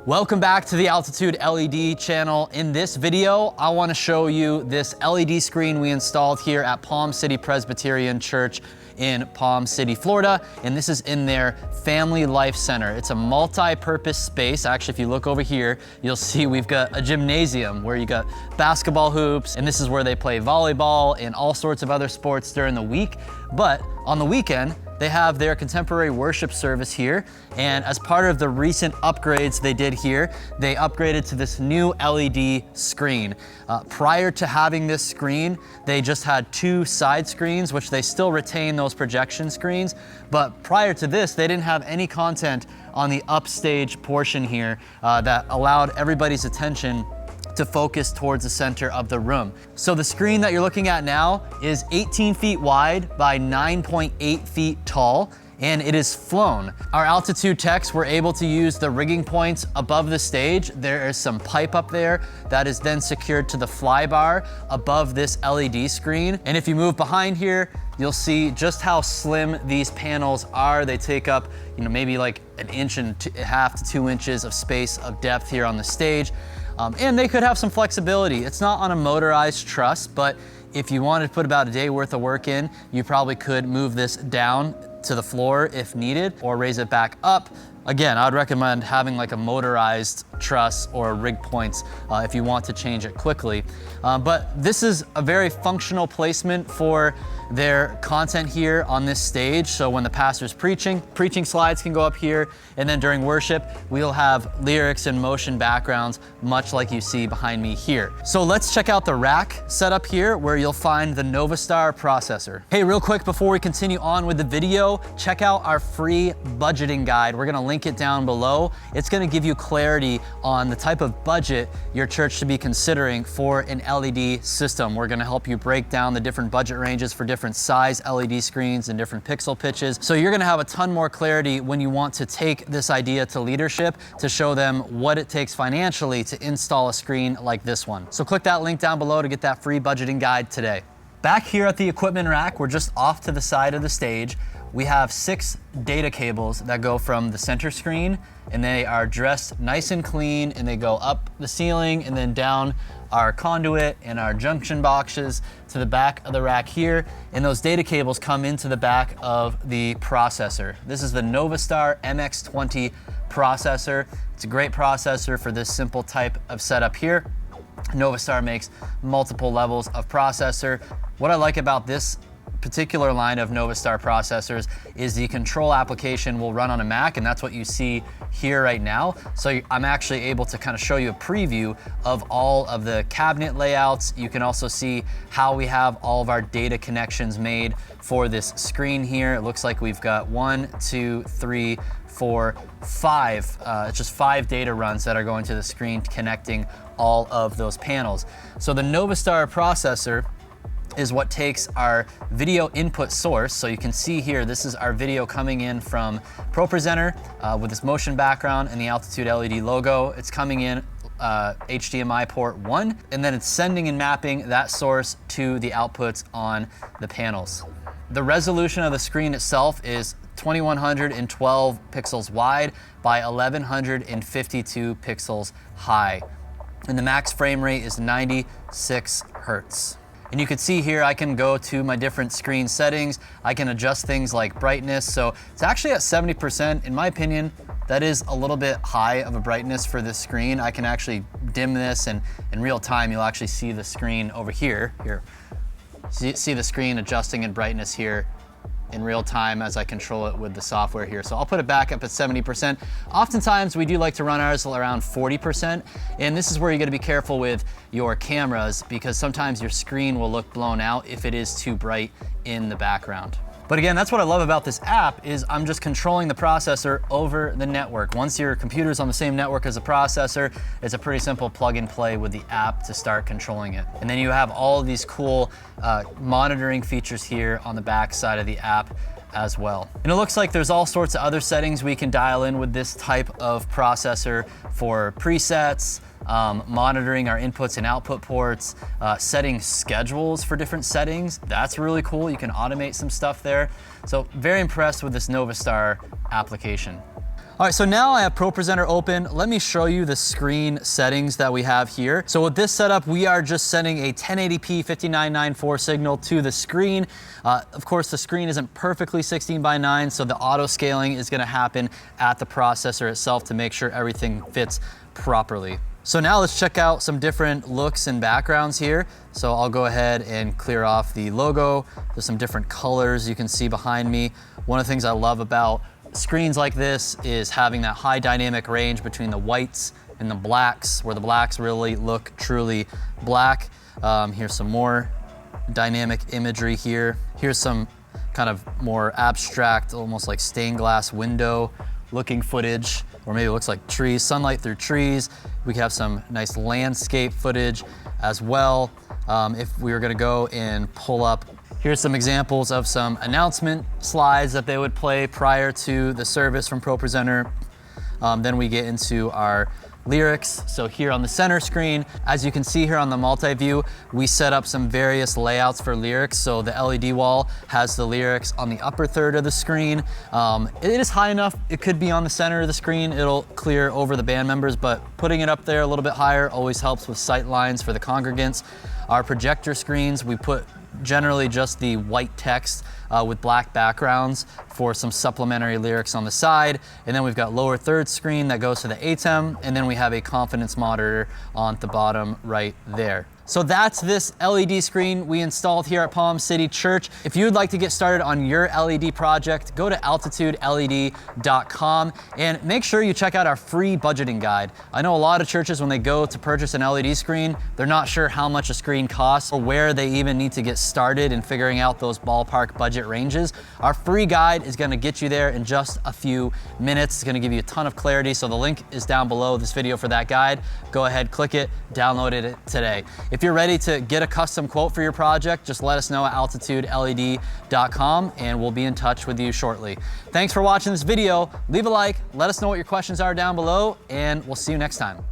Welcome back to the Altitude LED channel. In this video, I want to show you this LED screen we installed here at Palm City Presbyterian Church in Palm City, Florida. And this is in their Family Life Center. It's a multi-purpose space. Actually, if you look over here, you'll see we've got a gymnasium where you got basketball hoops, and this is where they play volleyball and all sorts of other sports during the week. But on the weekend, they have their contemporary worship service here. And as part of the recent upgrades they did here, they upgraded to this new LED screen. Prior to having this screen, they just had two side screens, which they still retain those projection screens. But prior to this, they didn't have any content on the upstage portion here that allowed everybody's attention to focus towards the center of the room. So the screen that you're looking at now is 18 feet wide by 9.8 feet tall, and it is flown. Our altitude techs were able to use the rigging points above the stage. There is some pipe up there that is then secured to the fly bar above this LED screen. And if you move behind here, you'll see just how slim these panels are. They take up, maybe like an inch and a half to 2 inches of space of depth here on the stage. And they could have some flexibility. It's not on a motorized truss, but if you wanted to put about a day worth of work in, you probably could move this down to the floor if needed, or raise it back up. Again, I'd recommend having like a motorized truss or rig points if you want to change it quickly. But this is a very functional placement for their content here on this stage. So when the pastor's preaching slides can go up here, and then during worship, we'll have lyrics and motion backgrounds, much like you see behind me here. So let's check out the rack setup here, where you'll find the NovaSTAR processor. Hey, real quick before we continue on with the video, check out our free budgeting guide. We're gonna link it down below. It's gonna give you clarity on the type of budget your church should be considering for an LED system. We're gonna help you break down the different budget ranges for different size LED screens and different pixel pitches. So you're gonna have a ton more clarity when you want to take this idea to leadership to show them what it takes financially to install a screen like this one. So click that link down below to get that free budgeting guide today. Back here at the equipment rack, we're just off to the side of the stage. We have 6 data cables that go from the center screen, and they are dressed nice and clean, and they go up the ceiling and then down our conduit and our junction boxes to the back of the rack here. And those data cables come into the back of the processor. This is the NovaSTAR MX20 processor. It's a great processor for this simple type of setup here. NovaSTAR makes multiple levels of processor. What I like about this particular line of NovaSTAR processors is the control application will run on a Mac, and that's what you see here right now. So I'm actually able to kind of show you a preview of all of the cabinet layouts. You can also see how we have all of our data connections made for this screen here. It looks like we've got 1, 2, 3, 4, 5. It's just 5 data runs that are going to the screen, connecting all of those panels. So the NovaSTAR processor is what takes our video input source. So you can see here, this is our video coming in from ProPresenter with this motion background and the Altitude LED logo. It's coming in HDMI port 1, and then it's sending and mapping that source to the outputs on the panels. The resolution of the screen itself is 2112 pixels wide by 1152 pixels high. And the max frame rate is 96 Hertz. And you can see here, I can go to my different screen settings. I can adjust things like brightness. So it's actually at 70%. In my opinion, that is a little bit high of a brightness for this screen. I can actually dim this, and in real time, you'll actually see the screen over here. See the screen adjusting in brightness here in real time as I control it with the software here. So I'll put it back up at 70%. Oftentimes we do like to run ours around 40%. And this is where you gotta be careful with your cameras, because sometimes your screen will look blown out if it is too bright in the background. But again, that's what I love about this app, is I'm just controlling the processor over the network. Once your computer's on the same network as the processor, it's a pretty simple plug and play with the app to start controlling it. And then you have all of these cool monitoring features here on the back side of the app as well. And it looks like there's all sorts of other settings we can dial in with this type of processor for presets, monitoring our inputs and output ports, setting schedules for different settings. That's really cool. You can automate some stuff there. So very impressed with this NovaSTAR application. All right, so now I have ProPresenter open. Let me show you the screen settings that we have here. So with this setup, we are just sending a 1080p 5994 signal to the screen. Of course, the screen isn't perfectly 16:9, so the auto scaling is gonna happen at the processor itself to make sure everything fits properly. So now let's check out some different looks and backgrounds here. So I'll go ahead and clear off the logo. There's some different colors you can see behind me. One of the things I love about screens like this is having that high dynamic range between the whites and the blacks, where the blacks really look truly black. Here's some more dynamic imagery here. Here's some kind of more abstract, almost like stained glass window looking footage, or maybe it looks like trees, sunlight through trees. We have some nice landscape footage as well. If we were gonna go and pull up, here's some examples of some announcement slides that they would play prior to the service from ProPresenter. Then we get into our lyrics. So here on the center screen, as you can see here on the multi-view, we set up some various layouts for lyrics. So the LED wall has the lyrics on the upper third of the screen. It is high enough, it could be on the center of the screen. It'll clear over the band members, but putting it up there a little bit higher always helps with sight lines for the congregants. Our projector screens, we put generally just the white text with black backgrounds for some supplementary lyrics on the side. And then we've got lower third screen that goes to the ATEM, and then we have a confidence monitor on the bottom right there. So that's this LED screen we installed here at Palm City Church. If you'd like to get started on your LED project, go to altitudeled.com and make sure you check out our free budgeting guide. I know a lot of churches, when they go to purchase an LED screen, they're not sure how much a screen costs or where they even need to get started in figuring out those ballpark budget ranges. Our free guide is gonna get you there in just a few minutes. It's gonna give you a ton of clarity. So the link is down below this video for that guide. Go ahead, click it, download it today. If you're ready to get a custom quote for your project, just let us know at altitudeled.com and we'll be in touch with you shortly. Thanks for watching this video. Leave a like, let us know what your questions are down below, and we'll see you next time.